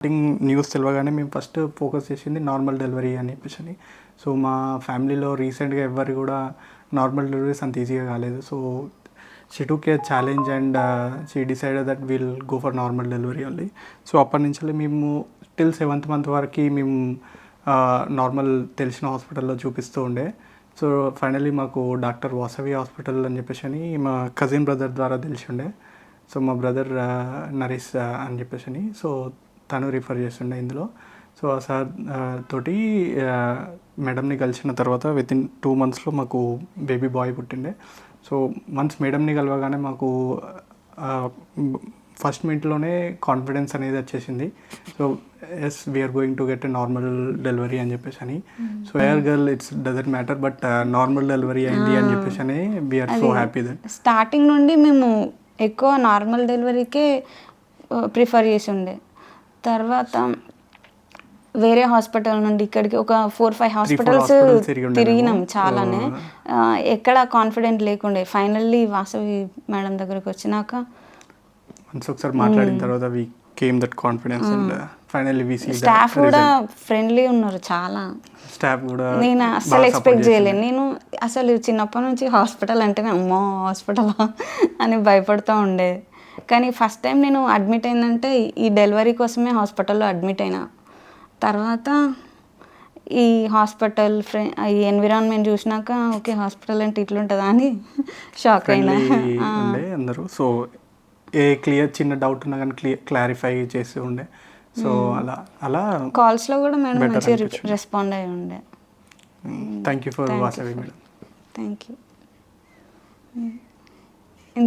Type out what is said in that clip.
Starting news తెలియగానే మేము first focus చేసింది నార్మల్ డెలివరీ అని చెప్పేసి. సో మా ఫ్యామిలీలో రీసెంట్గా ఎవరు కూడా నార్మల్ డెలివరీస్ అంత ఈజీగా కాలేదు. So she took A challenge and she decided that will go for normal delivery only. So అప్పటి నుంచి మేము టిల్ 7th month వరకు మేము నార్మల్ తెలిసిన హాస్పిటల్లో చూపిస్తూ ఉండే. సో ఫైనలీ మాకు డాక్టర్ వాసవి హాస్పిటల్ అని చెప్పేసి మా కజిన్ బ్రదర్ ద్వారా తెలిసి ఉండే. సో మా బ్రదర్ నరేష్ అని చెప్పేసి సో తను రిఫర్ చేస్తుండే ఇందులో. సో ఆ సార్ తోటి మేడంని కలిసిన తర్వాత వితిన్ 2 monthsలో మాకు బేబీ బాయ్ పుట్టిండే. సో వన్స్ మేడంని కలవగానే మాకు ఫస్ట్ మినిట్లోనే కాన్ఫిడెన్స్ అనేది వచ్చేసింది. So yes we're going to get a normal delivery అని చెప్పేసి. So air girl it's doesn't matter but normal delivery అయింది అని చెప్పేసి we're so happy that. Starting నుండి మేము ఎక్కువ నార్మల్ డెలివరీకే ప్రిఫర్ చేసి ఉండే. తర్వాత వేరే హాస్పిటల్ నుండి ఇక్కడికి ఒక 4-5 హాస్పిటల్స్ తిరిగినాం చాలానే. ఎక్కడ కాన్ఫిడెంట్ లేకుండే. ఫైనల్లీ వాసవి మేడం దగ్గరకు వచ్చినాక ఒకసారి మాట్లాడిన తర్వాత we came that confidence and finally we see staff కూడా ఫ్రెండ్లీ ఉన్నారు చాలా. స్టాఫ్ కూడా నేను అస్సలు ఎక్స్పెక్ట్ చేయలేను. నేను అసలు చిన్నప్పటి నుంచి హాస్పిటల్ అంటేనే అమ్మో హాస్పిటల్ అని భయపడుతూ ఉండే. కానీ ఫస్ట్ టైం నేను అడ్మిట్ అయిందంటే ఈ డెలివరీ కోసమే హాస్పిటల్లో అడ్మిట్ అయినా. తర్వాత ఈ హాస్పిటల్ ఈ ఎన్విరాన్మెంట్ చూసినాక ఓకే హాస్పిటల్ అంటే ఇట్లుంటుందా అని షాక్ అయినా అందరూ. సో ఏ చిన్న డౌట్ ఉన్నా కానీ క్లారిఫై చేసి ఉండే. సో అలా కాల్స్లో కూడా మేడం మంచిగా రెస్పాండ్ అయ్యి ఉండే. Thank you for Vasavi madam. Thank you.